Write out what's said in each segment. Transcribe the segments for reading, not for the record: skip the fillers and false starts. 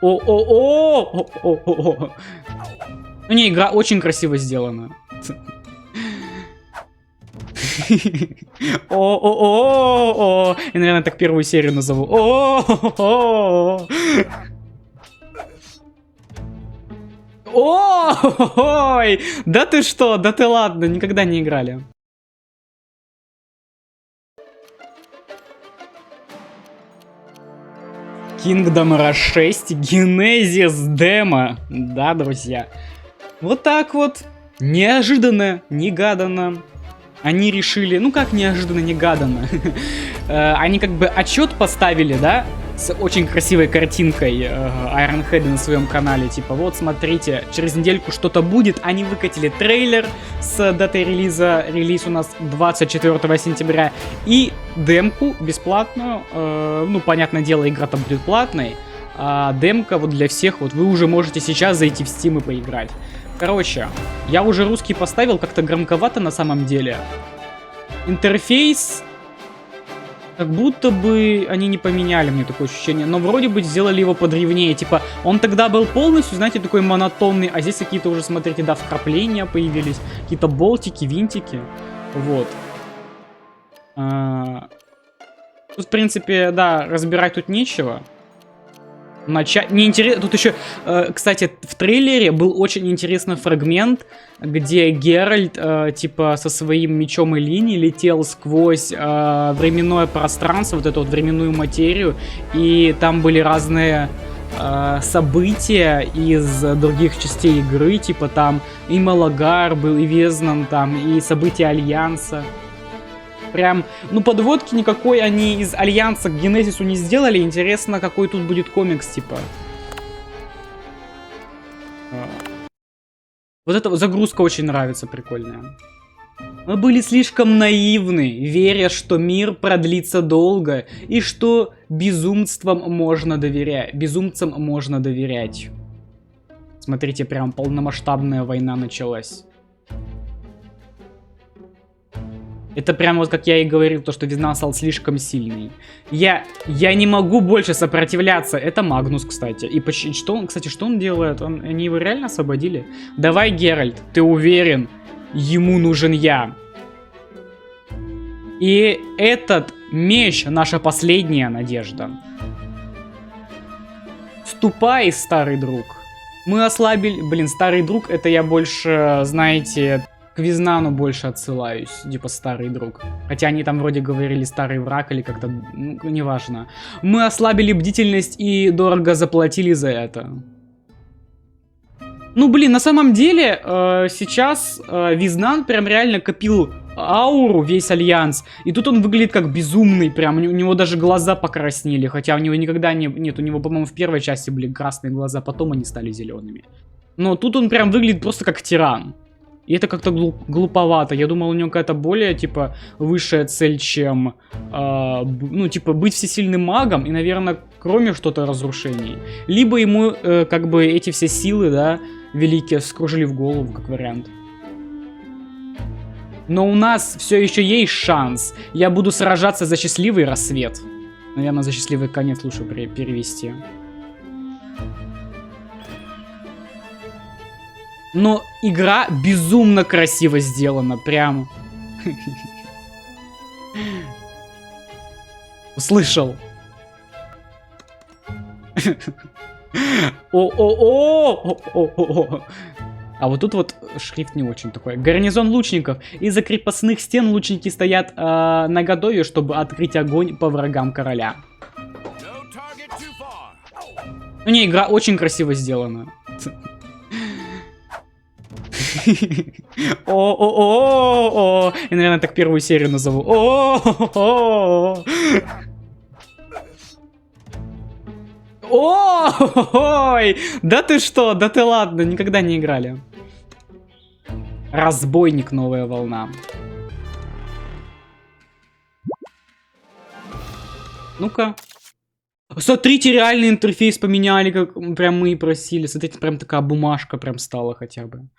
О-о-о! Ну не, игра очень красиво сделана. О-о-о! Я, наверное, так первую серию назову. О-о-о! Ой! Да ты что? Да ты ладно, никогда не играли. Kingdom Rush 6 Genesis демо. Да, друзья. Вот так вот. Неожиданно, негаданно. Они решили, ну как неожиданно, негаданно. Они как бы отчет поставили, да, с очень красивой картинкой Ironhead на своем канале. Типа, вот смотрите, через недельку что-то будет. Они выкатили трейлер с датой релиза. Релиз у нас 24 сентября. И демку бесплатную. Ну, понятное дело, игра-то будет платной. А демка вот для всех, вот вы уже можете сейчас зайти в Steam и поиграть. Короче, я уже русский поставил, как-то громковато на самом деле. Интерфейс, как будто бы они не поменяли, мне такое ощущение. Но вроде бы сделали его подревнее. Типа, он тогда был полностью, знаете, такой монотонный. А здесь какие-то уже, смотрите, да, вкрапления появились. Какие-то болтики, винтики. Вот. Тут, в принципе, да, разбирать тут нечего. Неинтересно. Тут еще, кстати, в трейлере был очень интересный фрагмент, где Геральт, типа, со своим мечом и линией летел сквозь временное пространство, вот эту вот временную материю, и там были разные события из других частей игры, типа там и Малагар был, и Везнан там, и события Альянса. Прям, ну, подводки никакой они из Альянса к Генезису не сделали. Интересно, какой тут будет комикс, типа. Вот эта загрузка очень нравится, прикольная. Мы были слишком наивны, веря, что мир продлится долго, и что безумцам можно доверять. Смотрите, прям полномасштабная война началась. Это прям вот как я и говорил, то, что Везнан стал слишком сильный. Я не могу больше сопротивляться. Это Магнус, кстати. И что он, кстати, что он делает? Они его реально освободили? Давай, Геральт, ты уверен? Ему нужен я. И этот меч наша последняя надежда. Ступай, старый друг. Мы ослабили... Блин, старый друг, это я больше, знаете... К Везнану больше отсылаюсь, типа старый друг. Хотя они там вроде говорили старый враг или как-то, ну, неважно. Мы ослабили бдительность и дорого заплатили за это. Ну, блин, на самом деле, сейчас Везнан прям реально копил ауру, весь Альянс. И тут он выглядит как безумный, прям. У него даже глаза покраснели. Хотя у него никогда нет, у него, по-моему, в первой части были красные глаза, потом они стали зелеными. Но тут он прям выглядит просто как тиран. И это как-то глуповато. Я думал, у него какая-то более, типа, высшая цель, чем, ну, типа, быть всесильным магом и, наверное, кроме что-то разрушений. Либо ему, как бы, эти все силы, да, великие, скружили в голову, как вариант. Но у нас все еще есть шанс. Я буду сражаться за счастливый рассвет. Наверное, за счастливый конец лучше перевести. Но игра безумно красиво сделана, прям. Услышал. О-о-о! А вот тут вот шрифт не очень такой. Гарнизон лучников. Из-за крепостных стен лучники стоят наготове, чтобы открыть огонь по врагам короля. Ну не, игра очень красиво сделана. О-о-о-о! Я, наверное, так первую серию назову. О-о-о-о! Ой! Да ты что? Да ты ладно, никогда не играли. Разбойник, новая волна. Ну-ка. Смотрите, реальный интерфейс поменяли, как прям мы и просили. Смотрите, прям такая бумажка прям стала хотя бы.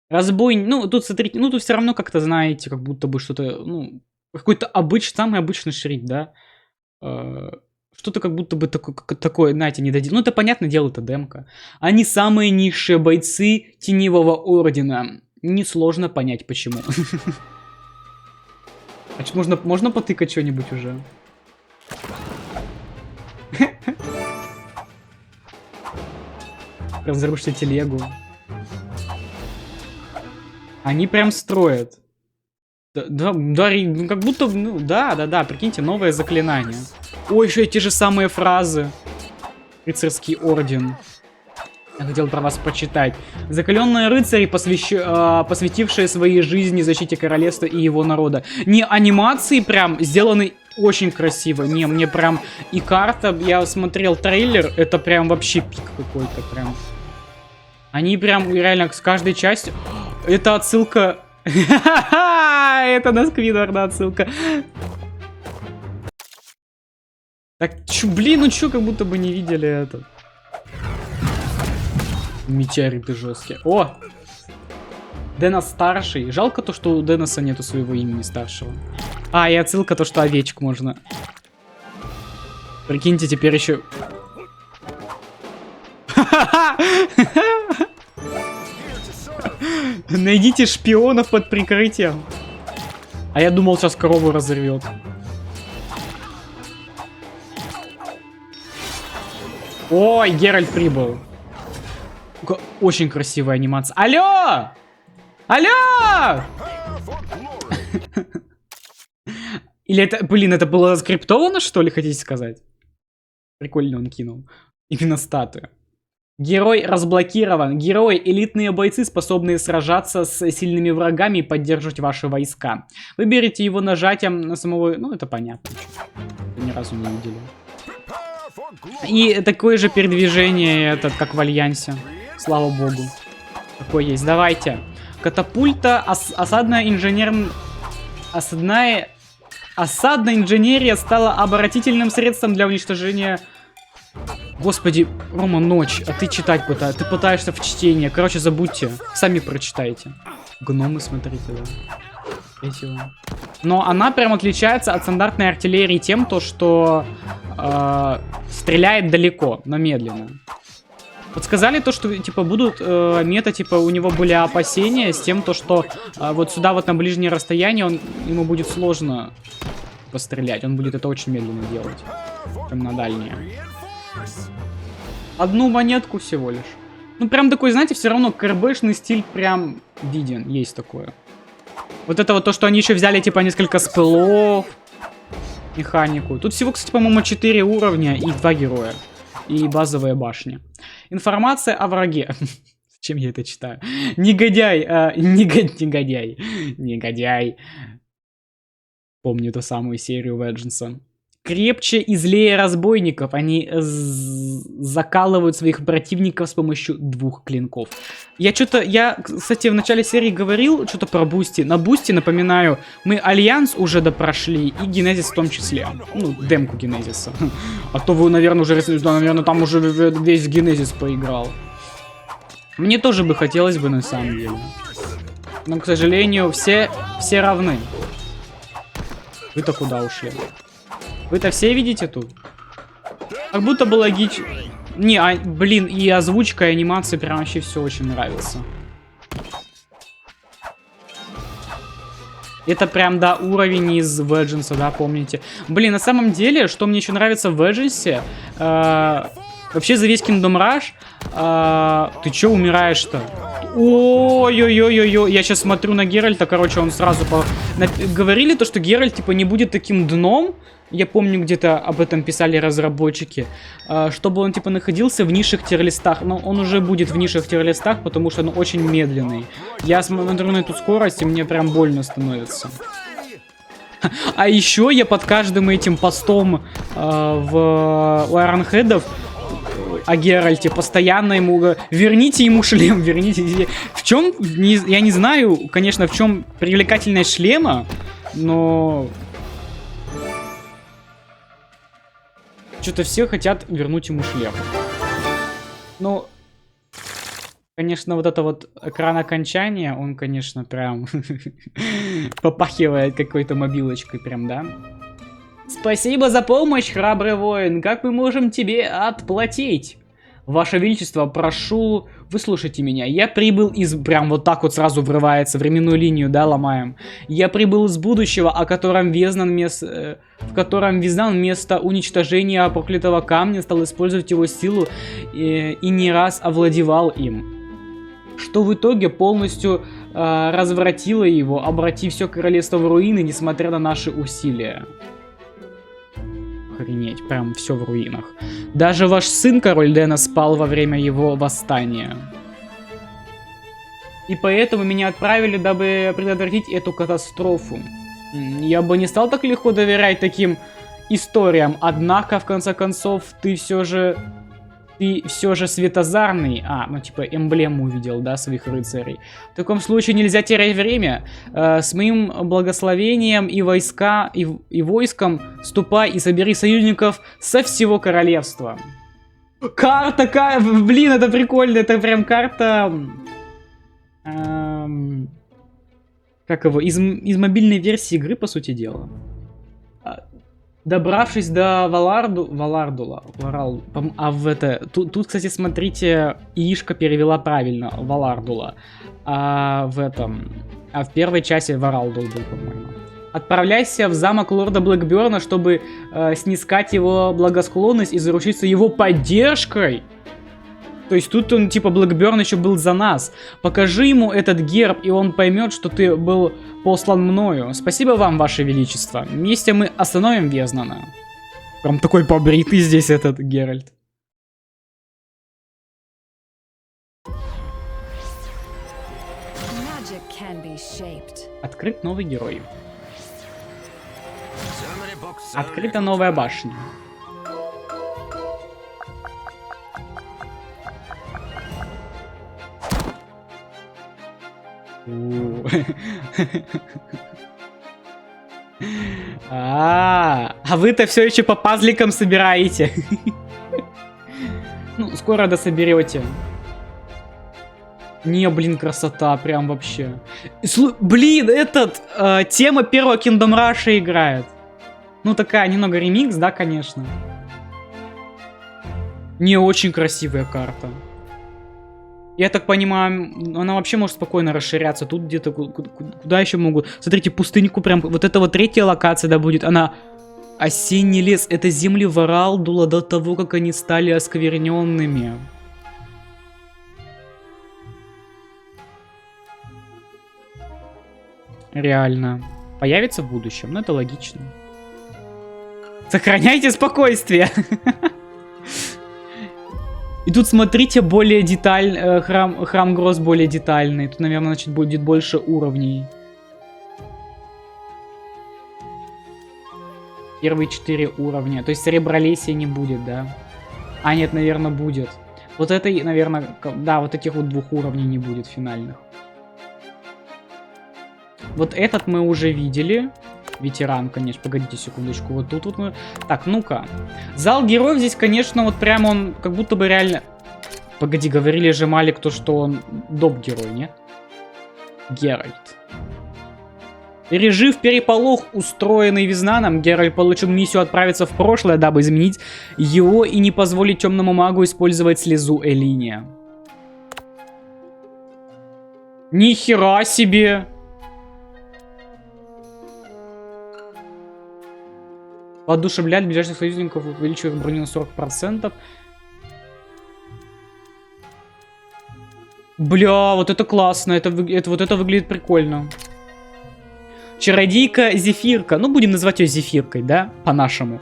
Разбойник, ну тут смотрите, ну тут все равно как-то знаете, как будто бы что-то, ну, какой-то самый обычный шрифт, да. Что Что-то как будто бы такое, знаете, не дадим. Ну, это понятное дело, это демка. Они самые низшие бойцы Теневого Ордена. Несложно понять, почему. Можно потыкать что-нибудь уже? Разрушите телегу. Они прям строят. Да, ну, как будто, ну, да, прикиньте, новое заклинание. Ой, еще те же самые фразы. Рыцарский орден. Я хотел про вас прочитать. Закаленные рыцари, посвятившие своей жизни защите королевства и его народа. Не, анимации прям сделаны очень красиво. Не, мне прям и карта, я смотрел трейлер, это прям вообще пик какой-то прям. Они прям реально с каждой частью... Это отсылка... Это на Сквидварда отсылка. Так, блин, ну чё, как будто бы не видели это. Метеориты жесткие. О! Денос старший. Жалко то, что у Деноса нету своего имени старшего. А, и отсылка то, что овечку можно. Прикиньте, теперь еще... Найдите шпионов под прикрытием. А я думал, сейчас корову разорвет. Ой, Геральт прибыл. Очень красивая анимация. Алло! Алло! Или это, блин, это было скриптовано, что ли, хотите сказать? Прикольно он кинул. Именно статуя. Герой разблокирован. Герои — элитные бойцы, способные сражаться с сильными врагами и поддерживать ваши войска. Выберите его нажатием на самого... Ну, это понятно. Ни разу не видели. И такое же передвижение, этот, как в Альянсе. Слава богу. Такое есть. Давайте. Катапульта, осадная инженерия стала оборонительным средством для уничтожения... Господи, Рома, ночь, а ты читать пытаешься. Ты пытаешься в чтение. Короче, забудьте. Сами прочитайте. Гномы, смотрите, да. Эти вот. Но она прям отличается от стандартной артиллерии тем, то, что стреляет далеко, но медленно. Вот сказали то, что, типа, будут мета, типа, у него были опасения с тем, то, что вот сюда вот на ближнее расстояние ему будет сложно пострелять. Он будет это очень медленно делать, чем на дальнее. Одну монетку всего лишь. Ну, прям такой, знаете, все равно КРБшный стиль прям виден. Есть такое. Вот это вот то, что они еще взяли, типа, несколько спелов. Механику. Тут всего, кстати, по-моему, 4 уровня и 2 героя. И базовая башня. Информация о враге. Зачем я это читаю? Негодяй. Негодяй. Помню эту самую серию Ведженса. Крепче и злее разбойников. Они закалывают своих противников с помощью 2 клинков. Я, кстати, в начале серии говорил что-то про Бусти. На Бусти, напоминаю, мы Альянс уже допрошли и Генезис в том числе. Ну, демку Генезиса. А то вы, наверное, уже, наверное, там уже весь Генезис поиграл. Мне тоже бы хотелось бы, на самом деле. Но, к сожалению, все равны. Вы-то куда ушли? Вы-то все видите тут? Как будто бы логично. Не, блин, и озвучка, и анимация прям вообще все очень нравится. Это прям, да, уровень из Ведженса, да, помните. Блин, на самом деле, что мне еще нравится в Ведженсе, вообще за весь Kingdom Rush, ты че умираешь-то? Ой-ой-ой-ой-ой, я сейчас смотрю на Геральта, короче, он сразу говорили то, что Геральт, типа, не будет таким дном. Я помню, где-то об этом писали разработчики. Чтобы он, типа, находился в низших тир-листах. Но он уже будет в низших тир-листах, потому что он очень медленный. Я смотрю на эту скорость, и мне прям больно становится. А еще я под каждым этим постом у Айронхедов о Геральте постоянно ему верните ему шлем, верните. В чем, я не знаю, конечно, в чем привлекательность шлема, но что-то все хотят вернуть ему шлем. Ну, конечно, вот это вот экран окончания, он, конечно, прям попахивает какой-то мобилочкой, прям, да. Спасибо за помощь, храбрый воин. Как мы можем тебе отплатить? Ваше Величество, прошу, выслушайте меня. Я прибыл из... Прям вот так вот сразу врывается, временную линию, да, ломаем. Я прибыл из будущего, в котором Везнан вместо уничтожения проклятого камня стал использовать его силу и не раз овладевал им. Что в итоге полностью развратило его, обратив все королевство в руины, несмотря на наши усилия. Охренеть, прям все в руинах. Даже ваш сын, король Дэна, спал во время его восстания. И поэтому меня отправили, дабы предотвратить эту катастрофу. Я бы не стал так легко доверять таким историям, однако, в конце концов, ты все же светозарный. Ну типа эмблему увидел, да, своих рыцарей. В таком случае нельзя терять время. С моим благословением и войском ступай и собери союзников со всего королевства. Карта, блин, это прикольно, это прям карта... как его? Из мобильной версии игры, по сути дела. Добравшись до Валардула, тут, кстати, смотрите, Ишка перевела правильно, Валардула, в первой части Варалдул был, по-моему. Отправляйся в замок лорда Блэкберна, чтобы снискать его благосклонность и заручиться его поддержкой. То есть тут он, типа, Блэкберн еще был за нас. Покажи ему этот герб, и он поймет, что ты был послан мною. Спасибо вам, ваше величество. Вместе мы остановим Везнана. Прям такой побритый здесь этот Геральт. Открыт новый герой. Открыта новая башня. А вы-то все еще по пазликам собираете. Ну, скоро дособерете. Не, блин, красота, прям вообще. Блин, тема первого Kingdom Rush играет. Ну, такая немного ремикс, да, конечно. Не, очень красивая карта. Я так понимаю, она вообще может спокойно расширяться. Тут где-то, куда еще могут? Смотрите, пустыньку прям, вот это вот третья локация, да, будет. Она, осенний лес, это земли Варалдула до того, как они стали оскверненными. Реально. Появится в будущем, но это логично. Сохраняйте спокойствие. И тут, смотрите, более детальный, храм гроз более детальный. Тут, наверное, значит, будет больше уровней. Первые 4 уровня. То есть Серебролесия не будет, да? А, нет, наверное, будет. Вот это, наверное, да, вот этих вот 2 уровней не будет финальных. Вот этот мы уже видели. Ветеран, конечно. Погодите секундочку. Вот тут вот мы... Так, ну-ка. Зал героев здесь, конечно, вот прям он как будто бы реально... Погоди, говорили же Малик то, что он доп-герой, нет? Геральт. Пережив переполох, устроенный Везнаном, Геральт получил миссию отправиться в прошлое, дабы изменить его и не позволить темному магу использовать слезу Элиния. Нихера себе! Воодушевлять ближайших союзников, увеличивая их броню на 40%. Бля, вот это классно, вот это выглядит прикольно. Чародейка Зефирка, ну будем называть ее Зефиркой, да, по-нашему.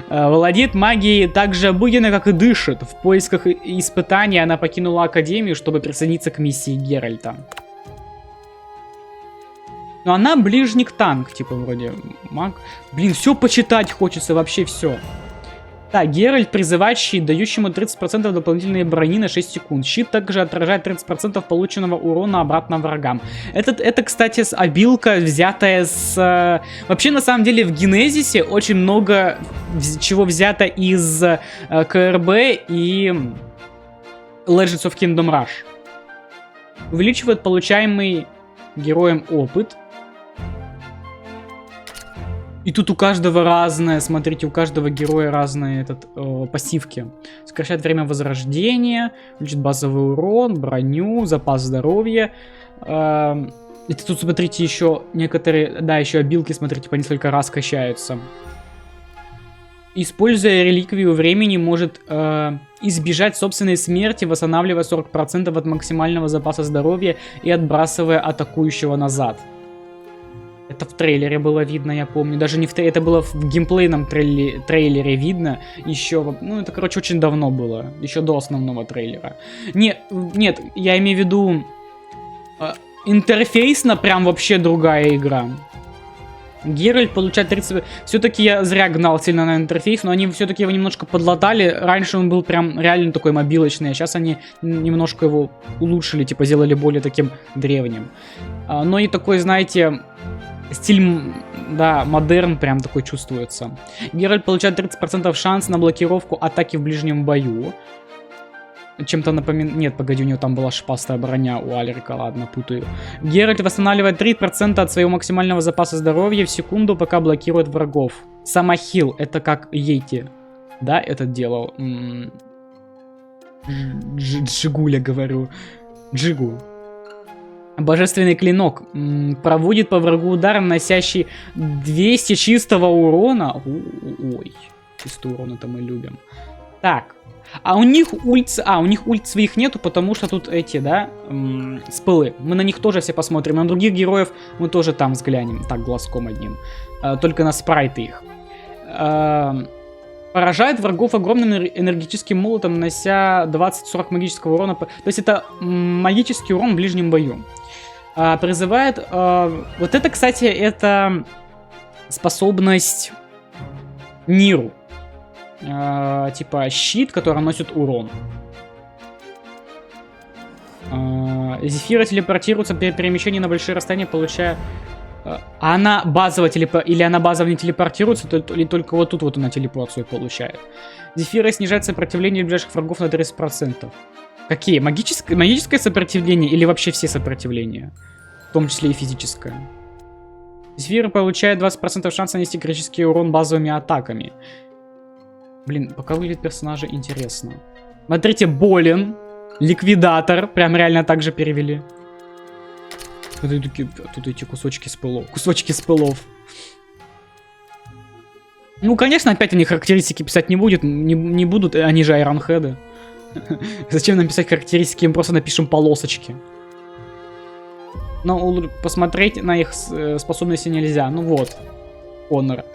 Владеет магией так же обыденно, как и дышит. В поисках испытаний она покинула Академию, чтобы присоединиться к миссии Геральта. Но она ближник-танк, типа, вроде, маг. Блин, все почитать хочется, вообще все. Так, Геральт призывает щит, дающему 30% дополнительной брони на 6 секунд. Щит также отражает 30% полученного урона обратно врагам. Это, кстати, обилка, взятая с... Вообще, на самом деле, в Генезисе очень много чего взято из КРБ и Legends of Kingdom Rush. Увеличивает получаемый героем опыт. И тут у каждого разное, смотрите, у каждого героя разные пассивки. Сокращает время возрождения, включит базовый урон, броню, запас здоровья. Это тут, смотрите, еще некоторые, да, еще обилки, смотрите, по несколько раз качаются. Используя реликвию времени, может избежать собственной смерти, восстанавливая 40% от максимального запаса здоровья и отбрасывая атакующего назад. Это в трейлере было видно, я помню. Даже не в трейлере, это было в геймплейном трейлере видно. Еще, ну, это, короче, очень давно было. Еще до основного трейлера. Нет, я имею в виду... интерфейсно прям вообще другая игра. Геральт получает 30... Все-таки я зря гнал сильно на интерфейс, но они все-таки его немножко подлатали. Раньше он был прям реально такой мобилочный, а сейчас они немножко его улучшили, типа сделали более таким древним. Но и такой, знаете, стиль, да, модерн прям такой чувствуется. Геральт получает 30% шанс на блокировку атаки в ближнем бою. Чем-то напоминает... Нет, погоди, у него там была шипастая броня у Алерика, ладно, путаю. Геральт восстанавливает 3% от своего максимального запаса здоровья в секунду, пока блокирует врагов. Самохил, это как Йети, да, это делал? Джигуля, говорю. Джигу. Божественный клинок. Проводит по врагу удар, наносящий 200 чистого урона. Ой, чистый урон, это мы любим. Так. А у них ульт своих нету, потому что тут эти, да, спылы. Мы на них тоже все посмотрим. На других героев мы тоже там взглянем. Так, глазком одним. Только на спрайты их. Поражает врагов огромным энергетическим молотом, нанося 20-40 магического урона. То есть это магический урон в ближнем бою. Призывает... Вот это, кстати, это способность Ниру. Типа щит, который наносит урон. Зефира телепортируется при перемещении на большие расстояния, получая... она базово или она базово не телепортируется, или только вот тут вот она телепорцию получает. Зефира снижает сопротивление ближайших врагов на 30%. Какие? Магическое сопротивление или вообще все сопротивления? В том числе и физическое. Зефира получает 20% шанса нанести критический урон базовыми атаками. Блин, пока выглядит персонажа интересно. Смотрите, ликвидатор, прям реально так же перевели. Тут эти кусочки спылов. Ну, конечно, опять они характеристики писать не будут, они же айронхеды. Зачем нам писать характеристики, мы просто напишем полосочки. Но посмотреть на их способности нельзя. Ну вот, Коннор.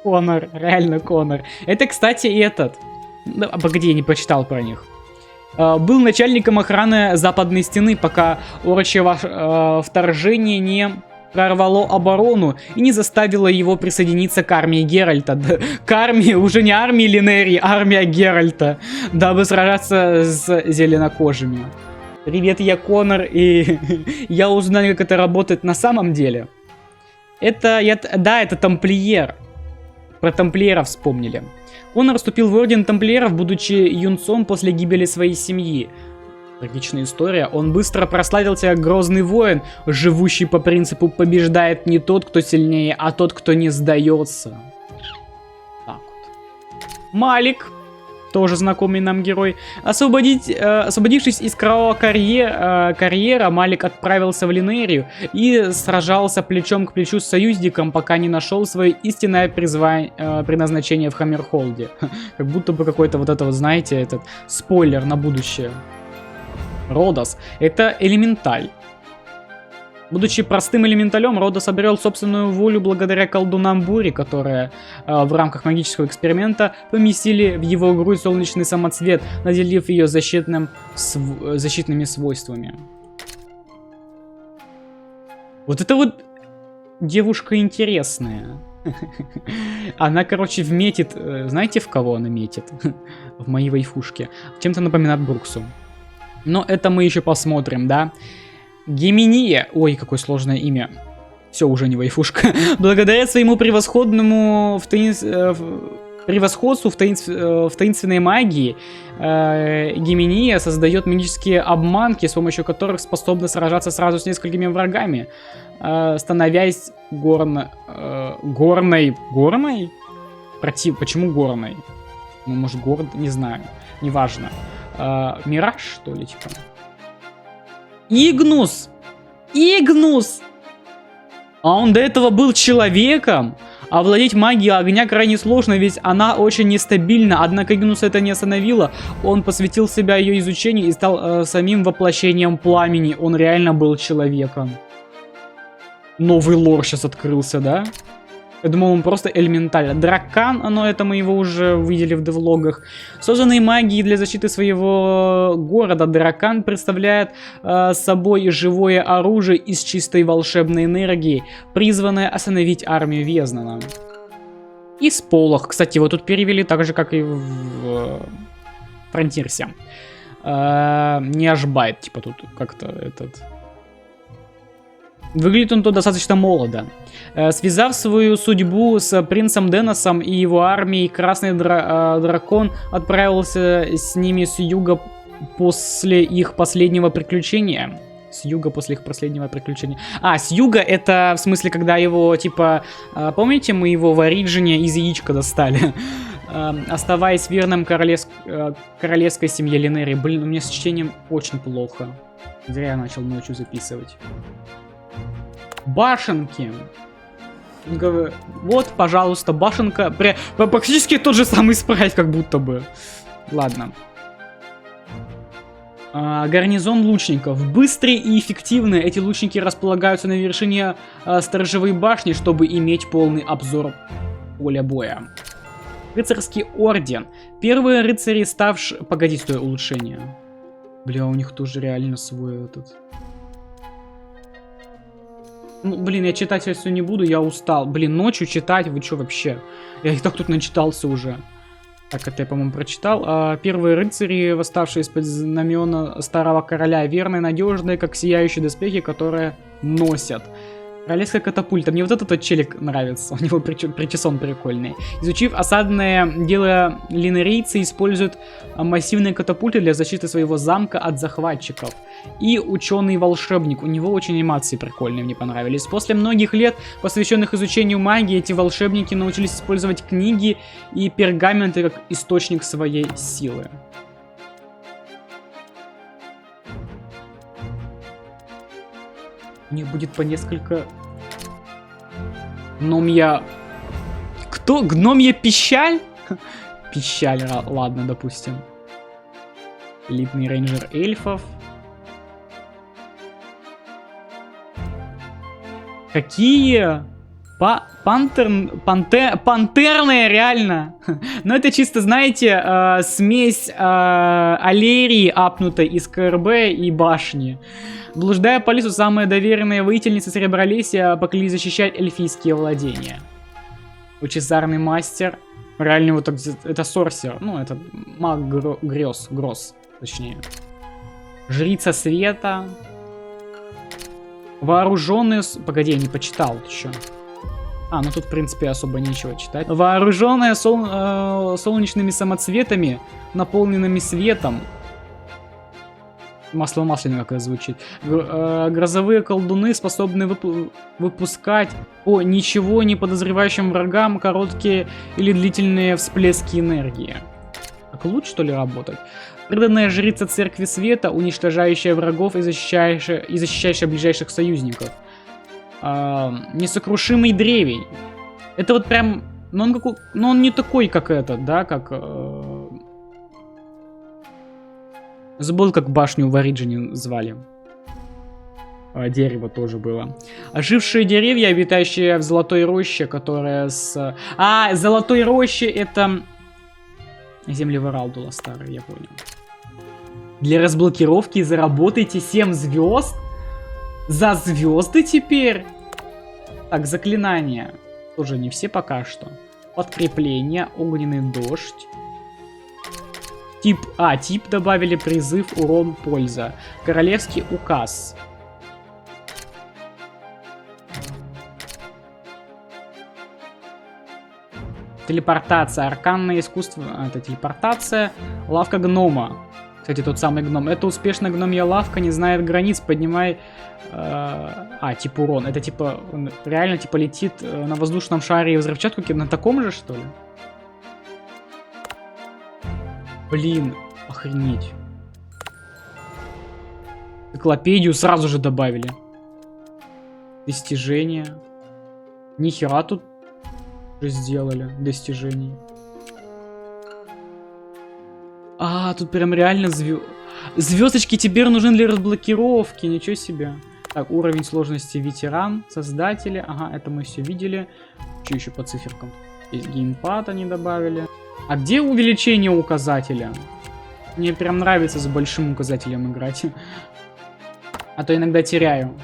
Коннор, реально Коннор. Это, кстати, этот. Погоди, я не прочитал про них. Был начальником охраны западной стены, пока орочье вторжение не прорвало оборону и не заставило его присоединиться к армии Геральта. К армии, уже не армии Линерии, а армия Геральта, дабы сражаться с зеленокожими. Привет, я Коннор, и я узнал, как это работает на самом деле. Это тамплиер. Про тамплиеров вспомнили. Коннор вступил в орден тамплиеров, будучи юнцом после гибели своей семьи. Трагичная история. Он быстро прославился как грозный воин, живущий по принципу «побеждает не тот, кто сильнее, а тот, кто не сдается». Так вот. Малик. Тоже знакомый нам герой. Освободившись из кровавого карьера, Малик отправился в Линерию и сражался плечом к плечу с союзником, пока не нашел свое истинное предназначение в Хаммерхолде. Как будто бы какой-то вот это вот, знаете, этот спойлер на будущее. Родос — это элементаль. Будучи простым элементалем, Родос обрел собственную волю благодаря колдунам бури, которые в рамках магического эксперимента поместили в его грудь солнечный самоцвет, наделив ее защитными свойствами. Вот это вот девушка интересная. Она, короче, вметит... Знаете, в кого она метит? В моей вайфушке. Чем-то напоминает Бруксу. Но это мы еще посмотрим, да? Геминия. Ой, какое сложное имя. Все, уже не вайфушка. Благодаря своему превосходному превосходству в таинственной магии Гимения создает магические обманки, с помощью которых способна сражаться сразу с несколькими врагами, становясь горной? Почему горной? Ну, может, город, не знаю, неважно. Мираж, что ли, типа? Игнус! А он до этого был человеком? Овладеть магией огня крайне сложно, ведь она очень нестабильна. Однако Игнуса это не остановило. Он посвятил себя ее изучению и стал самим воплощением пламени. Он реально был человеком. Новый лор сейчас открылся, да? Я думал, он просто элементально. Дракан, но это мы его уже видели в девлогах. Созданный магией для защиты своего города, Дракан представляет собой живое оружие из чистой волшебной энергии, призванное остановить армию Везнана. И Сполох. Кстати, его тут перевели так же, как и в Фронтирсе. Не Ашбайт, типа тут как-то этот... Выглядит он тут достаточно молодо. Связав свою судьбу с принцем Деносом и его армией, Красный Дракон отправился с ними с юга после их последнего приключения. С юга это в смысле, когда его, типа, помните, мы его в Ориджине из яичка достали? Оставаясь верным королевской семье Линери. Блин, у меня с чтением очень плохо. Зря я начал ночью записывать. Башенки. Вот, пожалуйста, башенка. Практически тот же самый спрайт, как будто бы. Ладно. Гарнизон лучников. Быстрые и эффективные. Эти лучники располагаются на вершине сторожевой башни, чтобы иметь полный обзор поля боя. Рыцарский орден. Первые рыцари, ставшие... Погоди, стой, улучшение. Бля, у них тоже реально свой этот... Ну, блин, я читать все не буду, я устал. Блин, ночью читать, вы что вообще? Я и так тут начитался уже. Так, это я, по-моему, прочитал. Первые рыцари, восставшие из-под знамена старого короля, верные, надежные, как сияющие доспехи, которые носят. Королевская катапульта. Мне вот этот челик нравится. У него причесон прикольный. Изучив осадное дело, линерийцы используют массивные катапульты для защиты своего замка от захватчиков. И ученый-волшебник. У него очень анимации прикольные, мне понравились. После многих лет, посвященных изучению магии, эти волшебники научились использовать книги и пергаменты как источник своей силы. У них будет по несколько... Гномья... Кто? Гномья пищаль? Пищаль, ладно, допустим. Элитный рейнджер эльфов. Какие? Пантерные, реально. Но это чисто, знаете, смесь Алерии, апнутой из КРБ и башни. Блуждая по лесу, самые доверенные воительницы Сребролесья поклялись защищать эльфийские владения. Лучезарный мастер. Реально вот так, это сорсер. Ну, это маг гроз, точнее. Жрица света. Вооруженные... Погоди, я не почитал еще. Ну тут, в принципе, особо нечего читать. Вооруженная солнечными самоцветами, наполненными светом. Масло масляное, как это звучит. Грозовые колдуны способны выпускать по ничего не подозревающим врагам короткие или длительные всплески энергии. Так лучше, что ли, работать? Преданная жрица Церкви Света, уничтожающая врагов и защищающая ближайших союзников. Несокрушимый древень. Это вот прям... Ну он не такой, как этот, да, как... Забыл, как башню в Ориджине звали. Дерево тоже было. Ожившие деревья, обитающие в Золотой Роще, которая с... Золотой Роще это... Земли Варалдула старые, я понял. Для разблокировки заработайте 7 звезд? За звезды теперь? Так, заклинания. Тоже не все пока что. Подкрепление, огненный дождь. Тип добавили, призыв, урон, польза. Королевский указ. Телепортация. Арканное искусство. Это телепортация. Лавка гнома. Кстати, тот самый гном. Это успешная гномья лавка, не знает границ. Поднимай... типа урон. Это типа... Он реально типа летит на воздушном шаре и взрывчатку на таком же, что ли? Блин, охренеть. Энциклопедию сразу же добавили. Достижения. Нихера тут сделали достижений. Тут прям реально звездочки теперь нужны для разблокировки. Ничего себе. Так, уровень сложности ветеран, создатели. Ага, это мы все видели. Что еще по циферкам? Здесь геймпад они добавили. А где увеличение указателя? Мне прям нравится с большим указателем играть. А то иногда теряю.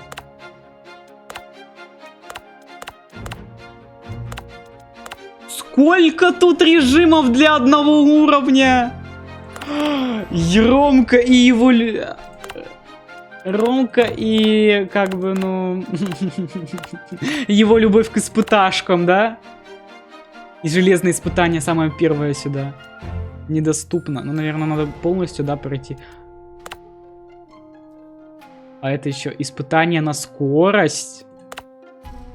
Сколько тут режимов для одного уровня? Ромка и его... Ромка и, как бы, ну... его любовь к испыташкам, да? И железное испытание самое первое сюда. Недоступно. Ну, наверное, надо полностью, да, пройти. А это еще испытание на скорость.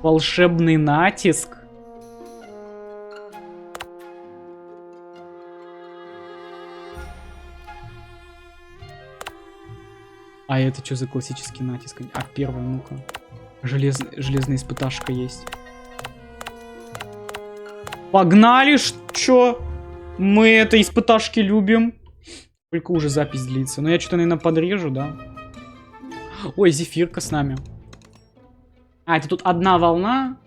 Волшебный натиск. А это что за классический натиск? А первое, ну-ка. Железная испыташка есть. Погнали, чё? Мы это испыташки любим. Только уже запись длится. Но я что-то, наверное, подрежу, да? Ой, зефирка с нами. Это тут одна волна.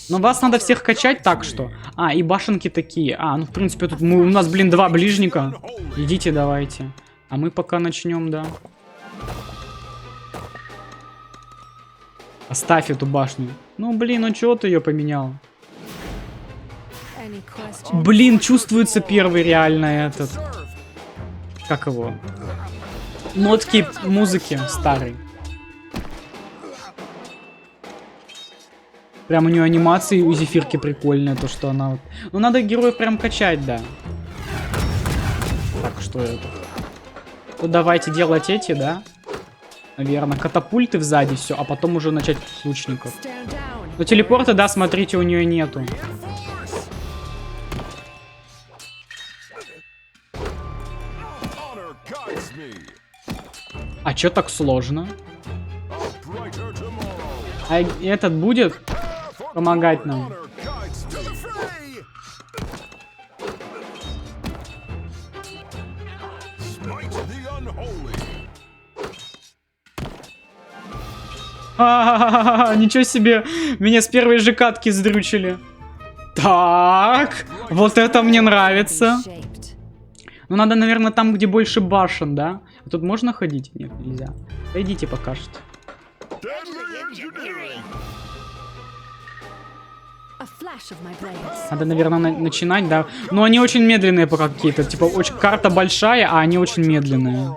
Но вас надо всех качать так что. И башенки такие. Ну, в принципе, тут у нас, блин, 2 ближника. Идите, давайте. А мы пока начнем, да. Оставь эту башню. Ну, блин, ну чего ты ее поменял? Блин, чувствуется первый реально этот... Как его? Нотки музыки старой. Прям у нее анимации у зефирки прикольные, то что она вот... Ну, надо героев прям качать, да. Так, что это? Ну, давайте делать эти, да? Наверное, катапульты сзади, все, а потом уже начать с лучников. Но телепорта, да, смотрите, у нее нету. А чё так сложно? А этот будет помогать нам? Ничего себе, меня с первой же катки сдрючили. Так, вот это мне нравится. Ну надо, наверное, там, где больше башен, да? А тут можно ходить? Нет, нельзя. Пойдите пока что. Надо, наверное, начинать, да? Но они очень медленные пока какие-то. Типа, очень карта большая, а они очень медленные.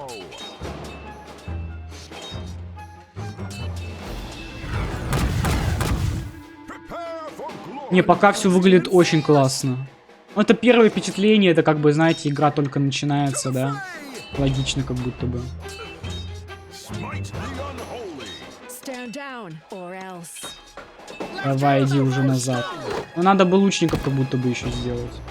Не, пока все выглядит очень классно. Ну, это первое впечатление, это как бы, знаете, игра только начинается, да? Логично, как будто бы. Давай, иди уже назад. Но надо бы лучников как будто бы еще сделать.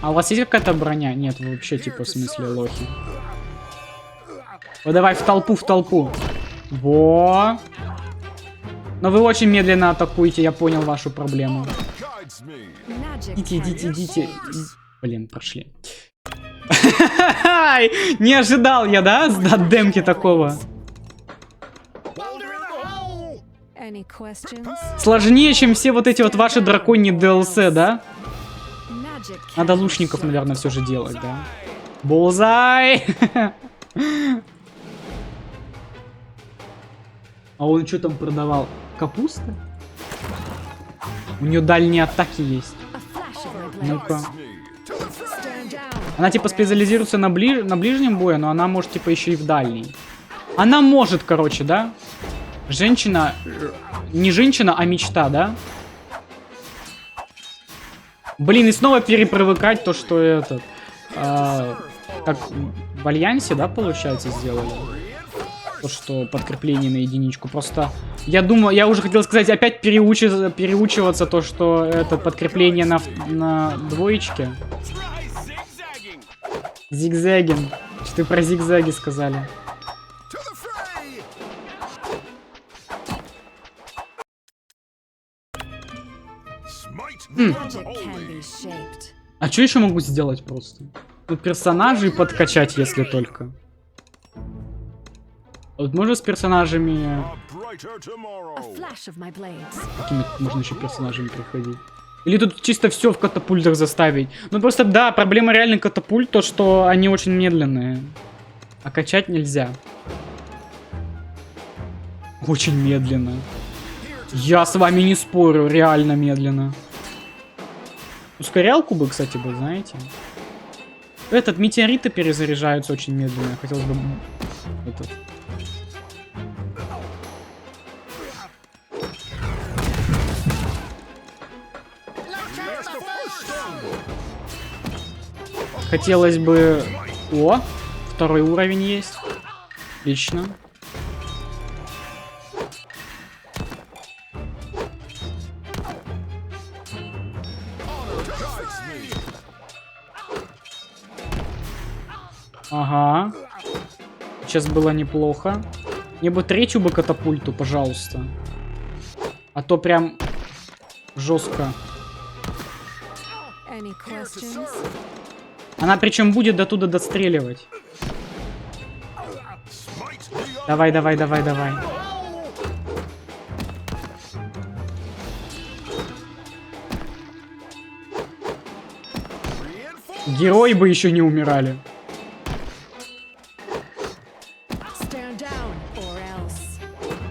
А у вас есть какая-то броня? Нет, вы вообще, типа, в смысле, лохи. Вот давай в толпу, в толпу. Во! Но вы очень медленно атакуете, я понял вашу проблему. Идите, идите, идите. Блин, прошли. Не ожидал я, да, от демки такого. Сложнее, чем все вот эти вот ваши драконьи DLC, да? Надо лучников, наверное, все же делать, да? Булзай! А он что там продавал? Капуста? У нее дальние атаки есть. Ну-ка. Она типа специализируется на ближнем бою, но она может типа еще и в дальний. Она может, короче, да? Женщина... Не женщина, а мечта, да? Блин, и снова перепривыкать то, что этот... как в Альянсе, да, получается, сделали? То, что подкрепление на единичку. Просто... Я думаю, я уже хотел сказать, опять переучиваться то, что это подкрепление на двоечке. Зигзагин. Что-то про зигзаги сказали. А что еще могу сделать просто? Ну, персонажей подкачать, если только. Вот можно с персонажами... Какими можно еще персонажами приходить? Или тут чисто все в катапультах заставить? Ну просто, да, проблема реально катапульт, то что они очень медленные. А качать нельзя. Очень медленно. Я с вами не спорю, реально медленно. Ускорялку бы, кстати, бы, знаете. Этот, метеориты перезаряжаются очень медленно. Хотелось бы... Этот... Хотелось бы... О, второй уровень есть. Отлично. Ага. Сейчас было неплохо. Мне бы третью бы катапульту, пожалуйста. А то прям жестко. Она причем будет до туда достреливать. Давай, давай, давай, давай. Герои бы еще не умирали.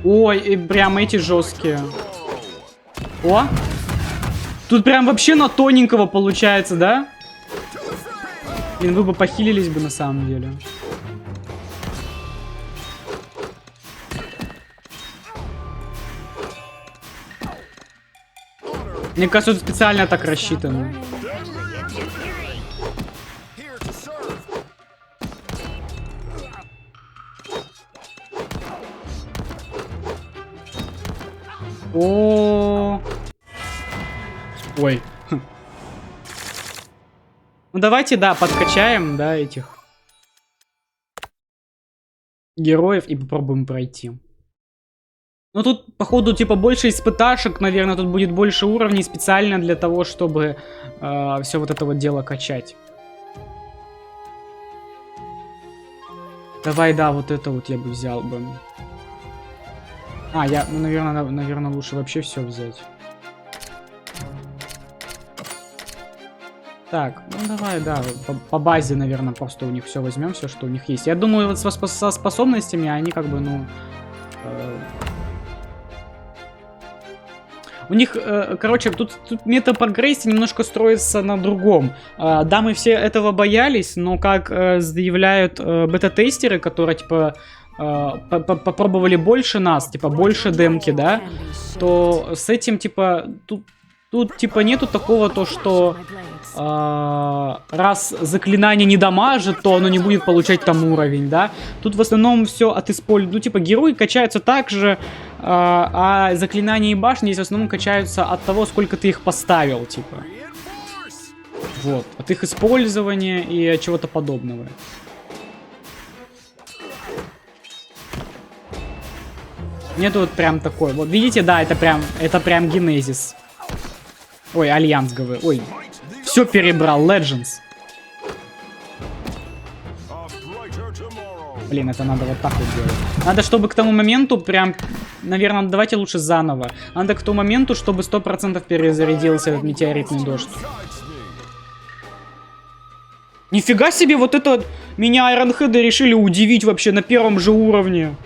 Ой, и прям эти жесткие. О! Тут прям вообще на тоненького получается, да? Блин, вы бы похилились бы на самом деле. Мне кажется, это специально так рассчитано. О. Ой. Ну давайте, да, подкачаем, да, этих героев и попробуем пройти. Ну тут, походу, типа больше испыташек, наверное, тут будет больше уровней специально для того, чтобы все вот это вот дело качать. Давай, да, вот это вот я бы взял бы. А, я, ну, наверное, лучше вообще все взять. Так, ну давай, да, по базе, наверное, просто у них все возьмем, все, что у них есть. Я думаю, вот со способностями они как бы, ну... У них, короче, тут метапрогрессия немножко строится на другом. Да, мы все этого боялись, но как заявляют бета-тестеры, которые, типа, попробовали больше нас, типа, больше демки, да, то с этим, типа, тут типа, нету такого, то, что раз заклинание не дамажит, то оно не будет получать там уровень, да. Тут в основном все от использования. Ну, типа, герои качаются так же, а заклинания и башни здесь в основном качаются от того, сколько ты их поставил, типа. Вот, от их использования и от чего-то подобного. Нету вот прям такой. Вот видите, да, это прям Генезис. Ой, Альянс, говорю. Ой, все перебрал, Legends. Блин, это надо вот так вот делать. Надо, чтобы к тому моменту прям... Наверное, давайте лучше заново. Надо к тому моменту, чтобы 100% перезарядился этот метеоритный дождь. Нифига себе, вот это... Меня айронхеды решили удивить вообще на первом же уровне.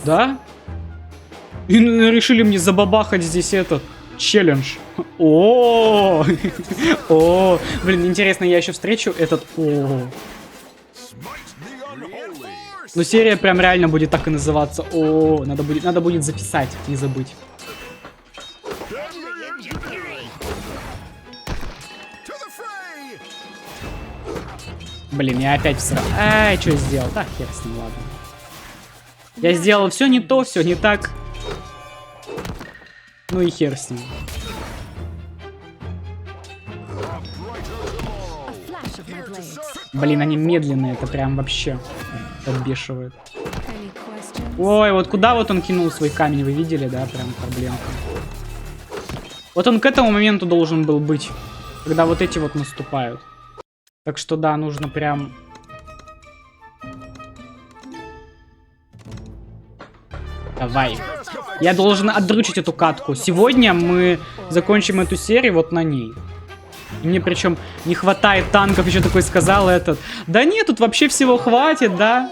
Да? И решили мне забабахать здесь этот челлендж. О, блин, интересно, я еще встречу этот. Но серия прям реально будет так и называться. О, надо будет записать, не забыть. Блин, я опять всрал. Ай, что сделал? Да, хер с ним, ладно. Я сделал все не то, все не так. Ну и хер с ним. Блин, они медленные, это прям вообще подбешивает. Ой, вот куда вот он кинул свой камень, вы видели, да? Прям проблемка. Вот он к этому моменту должен был быть, когда вот эти вот наступают. Так что да, нужно прям... Давай. Я должен отдрючить эту катку. Сегодня мы закончим эту серию вот на ней. И мне причем не хватает танков, еще такой сказал этот. Да нет, тут вообще всего хватит, да?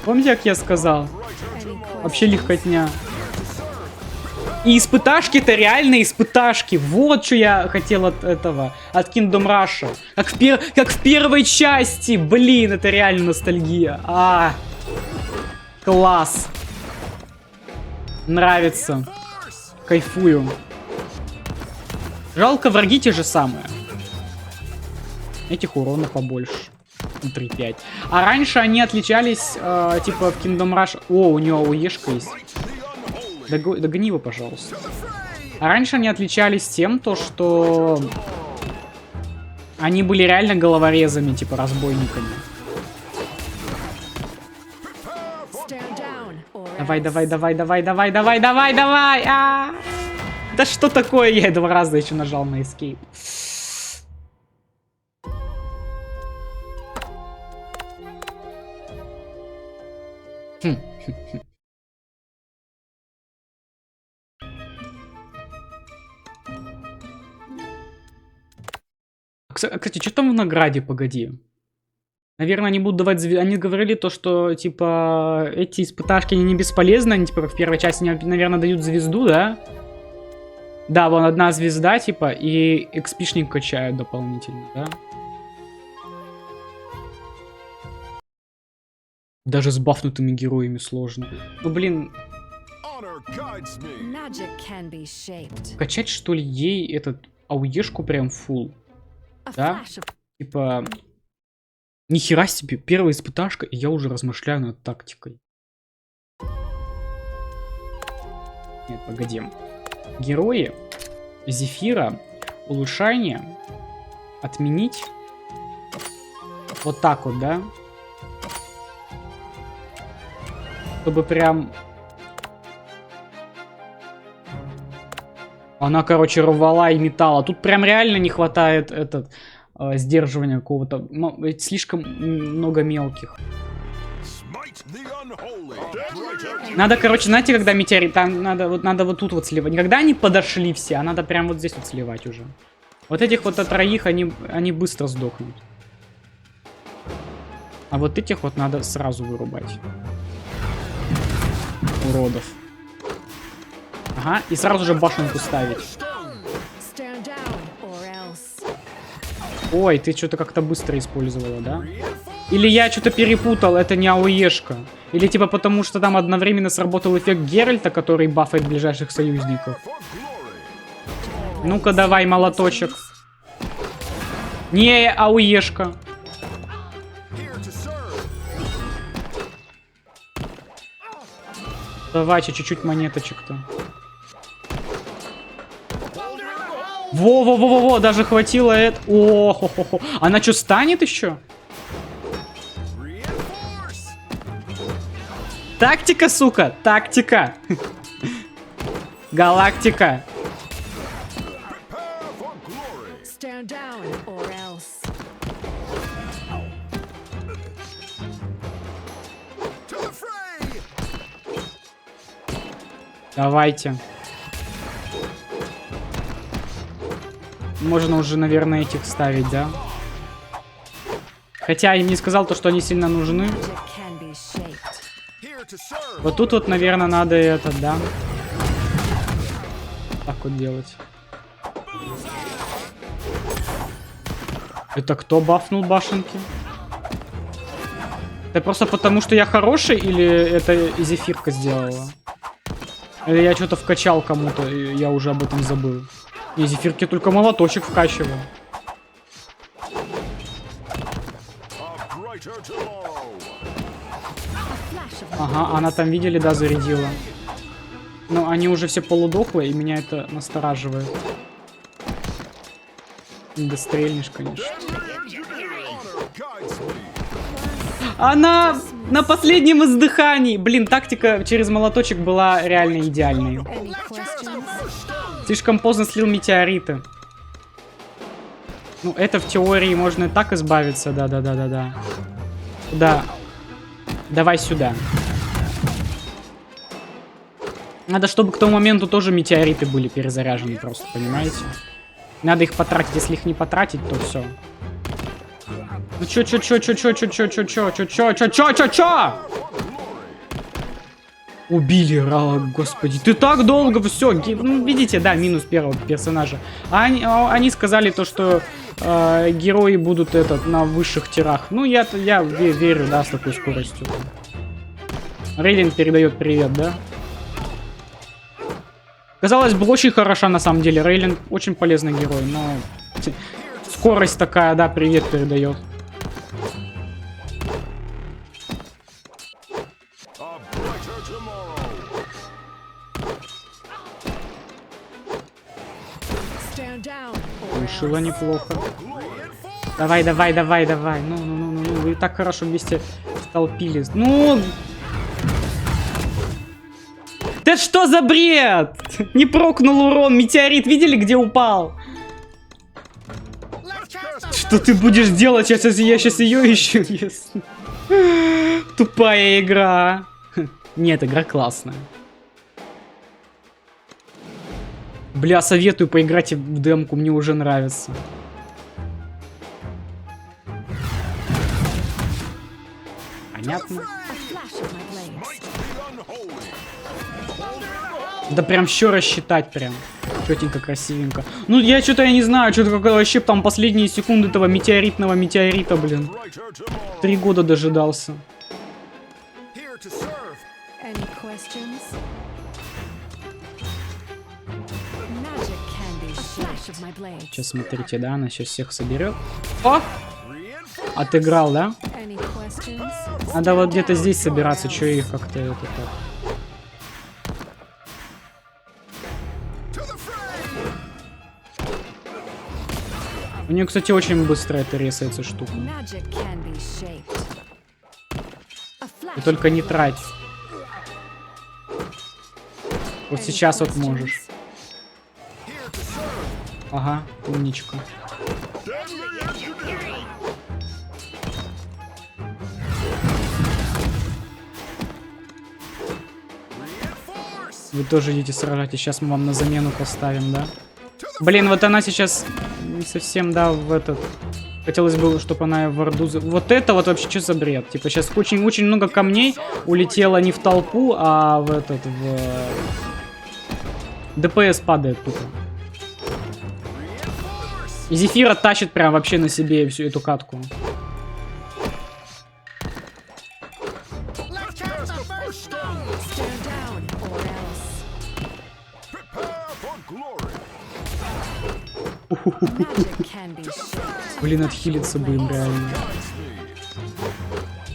Помните, как я сказал? Вообще легкотня. И испыташки-то реально испыташки. Вот что я хотел от этого. От Kingdom Rush. Как в первой части. Блин, это реально ностальгия. Класс. Нравится. Кайфую. Жалко, враги те же самые. Этих уронов побольше. 3-5. А раньше они отличались, типа, в Kingdom Rush... О, у него АОЕшка есть. Догони его, пожалуйста. А раньше они отличались тем, что... Они были реально головорезами, типа, разбойниками. Давай, давай, давай, давай, давай, давай, давай, давай! Да что такое? Я 2 раза еще нажал на escape. Кстати, что там в награде, погоди? Наверное, они будут давать звезды. Они говорили то, что, типа, эти испыташки, они не бесполезны. Они, типа, как в первой части, они, наверное, дают звезду, да? Да, вон 1 звезда, типа, и экспишник качают дополнительно, да? Даже с бафнутыми героями сложно. Ну, блин. Качать, что ли, ей этот АОЕшку прям фул? Да? Типа... Нихера себе, первая испыташка, и я уже размышляю над тактикой. Нет, погоди. Герои, Зефира, улучшение, отменить. Вот так вот, да? Чтобы прям... Она, короче, рвала и металла. Тут прям реально не хватает сдерживания какого-то. Слишком много мелких. Надо, короче, знаете, когда метеорит, там надо вот тут вот сливать. Никогда они подошли все, а надо прям вот здесь вот сливать уже. Вот этих вот от 3 они быстро сдохнут. А вот этих вот надо сразу вырубать. Уродов. Ага, и сразу же башенку ставить. Ой, ты что-то как-то быстро использовала, да? Или я что-то перепутал, это не АОЕшка. Или типа потому, что там одновременно сработал эффект Геральта, который бафает ближайших союзников. Ну-ка давай, молоточек. Не АОЕшка. Давайте чуть-чуть монеточек-то. Во-во-во-во-во, даже хватило это. О-хо-хо-хо. Она что, станет еще? Тактика, сука, тактика. Галактика. Давайте. Можно уже, наверное, этих ставить, да? Хотя я им не сказал то, что они сильно нужны. Вот тут вот, наверное, надо это, да? Так вот делать. Это кто бафнул башенки? Это просто потому, что я хороший, или это Зефирка сделала? Или я что-то вкачал кому-то, и я уже об этом забыл. И Зефирке только молоточек вкачивал. Ага, она там, видели, да, зарядила. Но они уже все полудохлые, и меня это настораживает. Да стрельнешь, конечно. Она на последнем издыхании. Блин, тактика через молоточек была реально идеальной. Слишком поздно слил метеориты. Ну, это в теории можно и так избавиться. Да. Да. Давай сюда. Надо, чтобы к тому моменту тоже метеориты были перезаряжены просто, понимаете? Надо их потратить. Если их не потратить, то все. Ну чё? Убили, господи, ты так долго, все, ну, видите, да, минус первого персонажа. Они сказали то, что герои будут на высших тирах. Ну, я верю, да, с такой скоростью. Рейлин передает привет, да? Казалось бы, очень хороша на самом деле. Рейлин очень полезный герой, но скорость такая, да, привет передает. Решила неплохо. Давай. Ну, вы так хорошо вместе столпились. Ну... Да что за бред? Не прокнул урон. Метеорит, видели, где упал? Что ты будешь делать? Я сейчас ее ищу. Тупая игра. Нет, игра классная. Бля, советую поиграть в демку, мне уже нравится. Понятно. Да прям все рассчитать прям. Четенько, красивенько. Ну, я не знаю, что-то как вообще там последние секунды этого метеорита, блин. 3 года дожидался. Сейчас смотрите, да, она сейчас всех соберет. О! Отыграл, да? Надо вот где-то здесь собираться, что их как-то это так. У нее, кстати, очень быстро это ресается штука. Ты только не трать. Вот сейчас вот можешь. Ага, умничка. Вы тоже идите сражайтесь. Сейчас мы вам на замену поставим, да? Блин, вот она сейчас не совсем, да, в этот... Хотелось бы, чтобы она в Орду... Вот это вот вообще что за бред? Типа сейчас очень много камней улетело не в толпу, а в этот... ДПС падает тупо. И Зефира тащит прям вообще на себе всю эту катку. Блин, отхилиться бы им реально.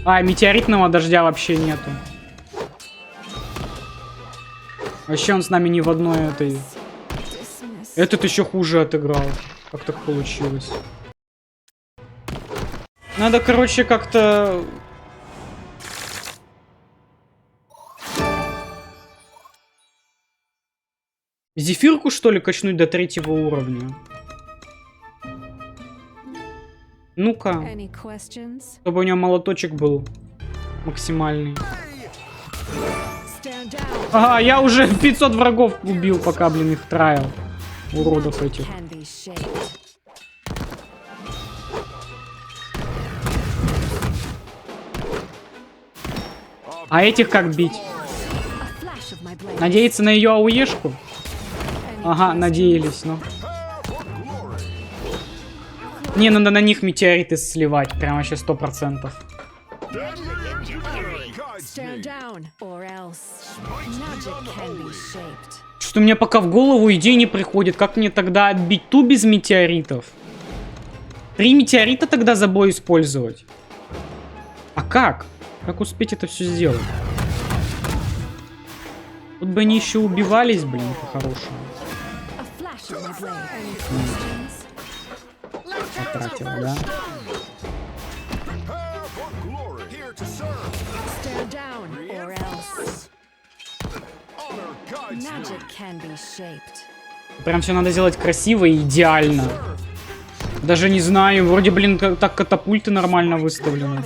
А, метеоритного дождя вообще нету. Вообще он с нами ни в одной этой... Этот еще хуже отыграл. Как так получилось? Надо, короче, как-то... Зефирку, что ли, качнуть до 3-го уровня? Ну-ка. Чтобы у него молоточек был максимальный. Ага, я уже 500 врагов убил, пока, блин, их траил. Уродов этих. А этих как бить? Надеяться на ее ауешку? Ага, надеялись, но... Не, надо на них метеориты сливать. Прям вообще 100%. Что-то мне пока в голову идея не приходит. Как мне тогда отбить ту без метеоритов? 3 метеорита тогда за бой использовать? А как? Как успеть это все сделать? Тут бы они еще убивались, блин, по-хорошему. Потратила, да? Прям все надо сделать красиво и идеально. Даже не знаю, вроде, блин, так катапульты нормально выставлены.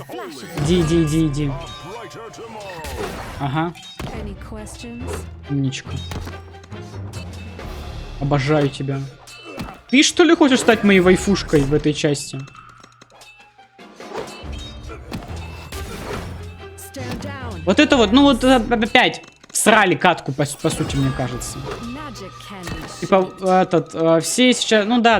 Иди. Ага. Умничка. Обожаю тебя. Ты что ли хочешь стать моей вайфушкой в этой части? Вот это вот, ну вот опять срали катку, по сути, мне кажется. Типа, этот, все сейчас, ну да.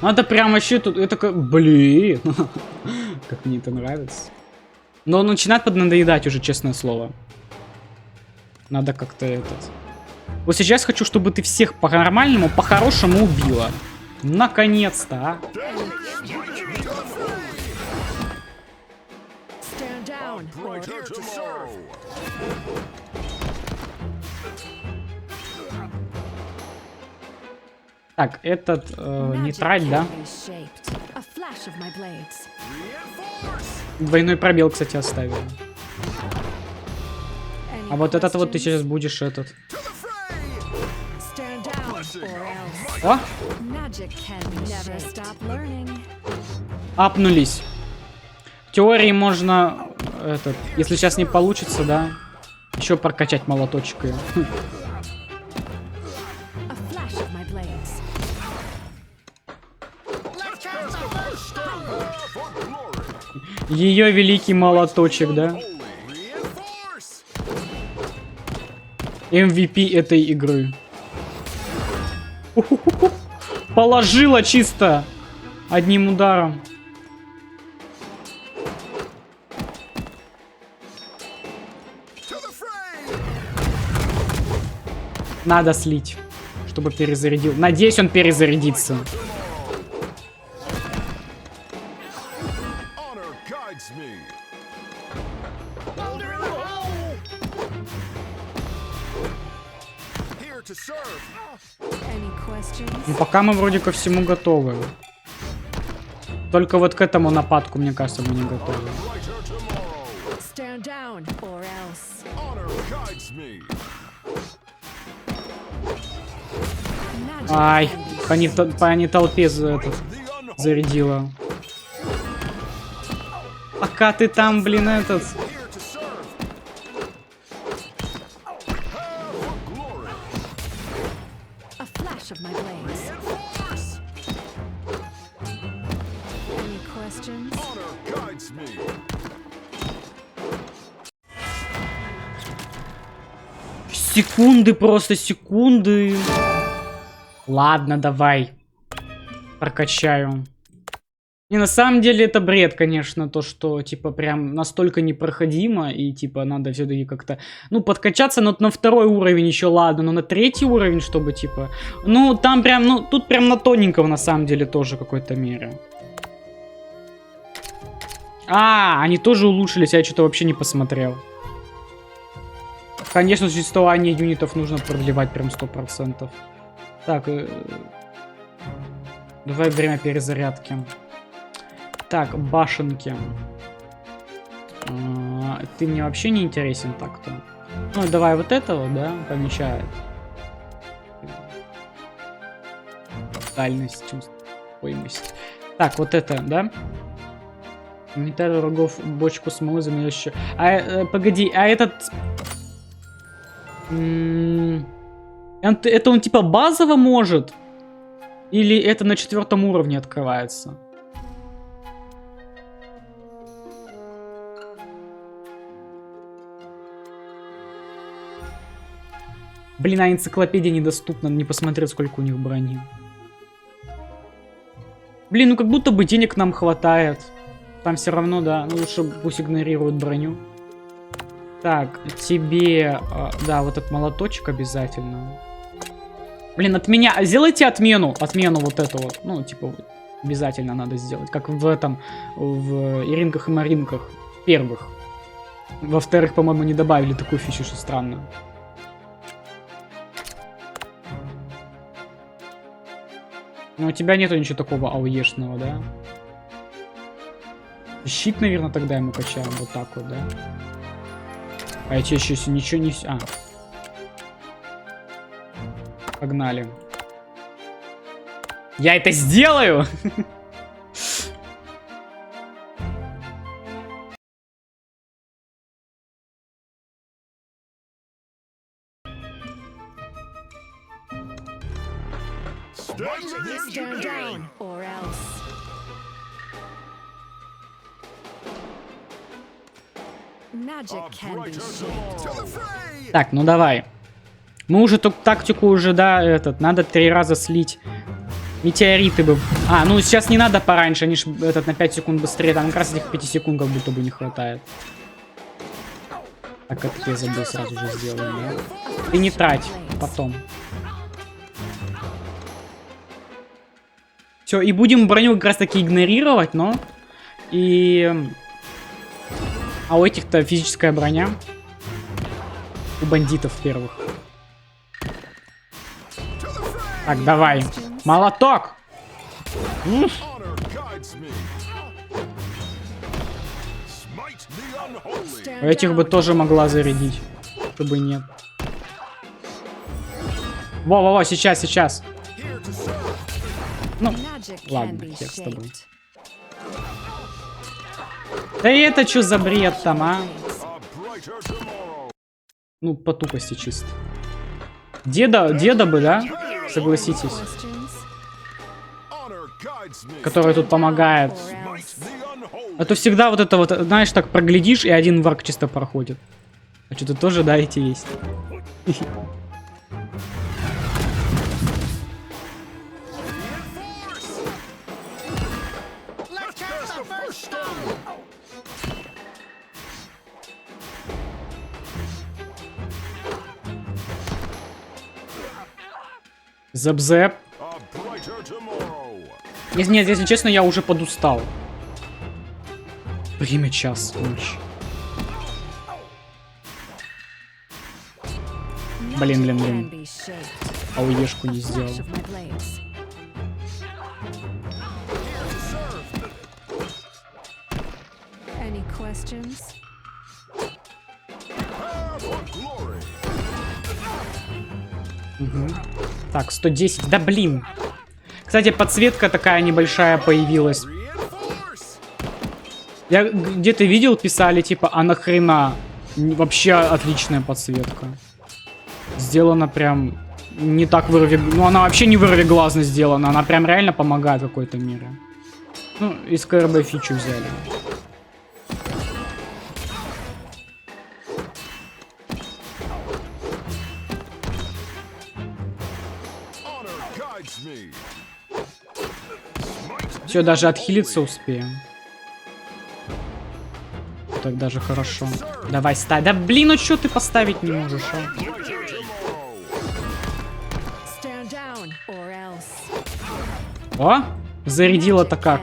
Надо прям вообще тут, я такой, блин, как мне это нравится. Но он начинает поднадоедать уже, честное слово. Надо как-то этот... Вот сейчас хочу, чтобы ты всех по-нормальному, по-хорошему убила. Наконец-то, а. Так, этот нейтраль, да? Двойной пробел, кстати, оставил. А вот этот вот ты сейчас будешь этот. О! Апнулись. В теории можно этот, если сейчас не получится, да, еще прокачать молоточек ее. Ее великий молоточек, да? MVP этой игры. Положила чисто одним ударом. Надо слить, чтобы перезарядил. Надеюсь, он перезарядится. Ну, пока мы вроде ко всему готовы. Только вот к этому нападку, мне кажется, мы не готовы. Ай, по не толпе зарядила. Пока ты там, блин, этот... Секунды, просто секунды. Ладно, давай. Прокачаю. Не, на самом деле это бред, конечно, то, что, типа, прям настолько непроходимо, и, типа, надо все-таки как-то, ну, подкачаться, но на 2-й уровень еще ладно, но на 3-й уровень, чтобы, типа, ну, там прям, ну, тут прям на тоненького, на самом деле, тоже в какой-то мере. А, они тоже улучшились, я что-то вообще не посмотрел. Конечно, существование юнитов нужно продлевать прям 100%. Так, давай время перезарядки. Так, башенки. Ты мне вообще не интересен так-то. Ну, давай вот этого, да, помечает. Дальность, стоимость. Так, вот это, да? Инвентарь врагов, бочку смолы, заменяющую. Погоди, а этот... Это он типа базово может? Или это на 4-м уровне открывается? Блин, а энциклопедия недоступна, не посмотрел, сколько у них брони. Блин, ну как будто бы денег нам хватает. Там все равно, да. Ну, лучше пусть игнорируют броню. Так, тебе... да, вот этот молоточек обязательно. Блин, сделайте отмену. Отмену вот эту вот. Ну, типа, обязательно надо сделать. Как в этом, в Иринках и Маринках. Первых. Во вторых, по-моему, не добавили такую фичу, что странно. Но у тебя нету ничего такого ауешного, да? Щит, наверное, тогда ему качаем. Вот так вот, да? А я тебе еще ничего не... А. Погнали. Я это сделаю! Stand down, or else. Magic can be shaped. Так, ну давай. Мы уже тактику уже, да, надо 3 раза слить. Метеориты бы... А, ну сейчас не надо пораньше, они ж на 5 секунд быстрее. Там как раз этих 5 секунд как будто бы не хватает. Так, это я забыл сразу же сделать, да? Ты не трать, потом. Все, и будем броню как раз таки игнорировать, но... И... А у этих-то физическая броня. У бандитов первых. Так, давай. Молоток! У этих бы тоже могла зарядить. Чтобы нет. Во-во-во, сейчас. Ну, ладно, хер с тобой. Да и это что за бред там, а? Ну, по тупости чисто. Деда бы, да? Согласитесь. Который тут помогает. А то всегда вот это вот, знаешь, так проглядишь, и один враг чисто проходит. А что-то тоже, да, эти есть. Зэп-зэп. Нет, если честно, я уже подустал. Время час ночи. Блин. Ауешку не сделал. Угу. Так, 110. Да блин. Кстати, подсветка такая небольшая появилась. Я где-то видел, писали типа, а нахрена? Вообще отличная подсветка. Сделана прям не так вырви... Ну, она вообще не вырвиглазно сделана. Она прям реально помогает в какой-то мере. Ну, из КРБ фичу взяли. Все, даже отхилиться успеем. Так даже хорошо. Давай, ставь. Да блин, ну что ты поставить не можешь, а? О, зарядила-то как.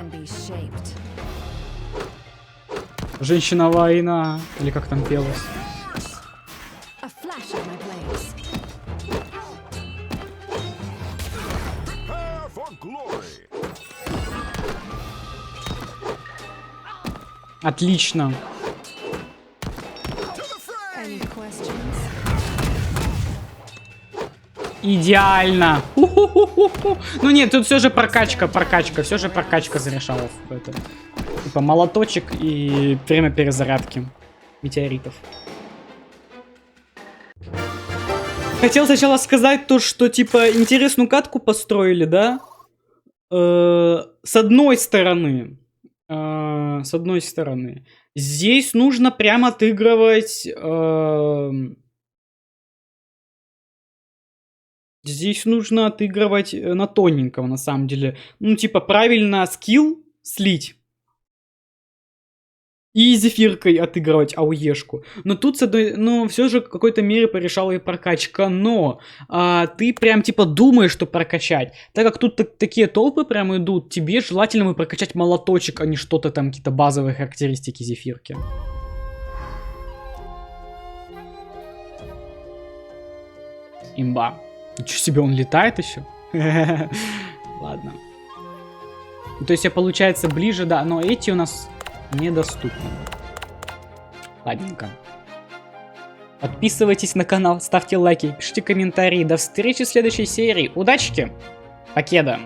Женщина-война. Или как там пелось. Отлично. Идеально. Ну нет, тут все же прокачка. Все же прокачка зарешала. Это. Типа молоточек и время перезарядки метеоритов. Хотел сначала сказать то, что типа интересную катку построили, да? С одной стороны. Здесь нужно прям отыгрывать... Здесь нужно отыгрывать на тоненького, на самом деле. Ну, типа, правильно скилл слить. И зефиркой отыгрывать ауешку. Но тут, но все же в какой-то мере порешала и прокачка. Но ты прям типа думаешь, что прокачать. Так как тут такие толпы прям идут, тебе желательно бы прокачать молоточек, а не что-то там, какие-то базовые характеристики зефирки. Имба. Ничего себе, он летает еще? Ладно. То есть я, получается, ближе, да, но эти у нас недоступны. Ладненько. Подписывайтесь на канал, ставьте лайки, пишите комментарии. До встречи в следующей серии. Удачки! Покеда!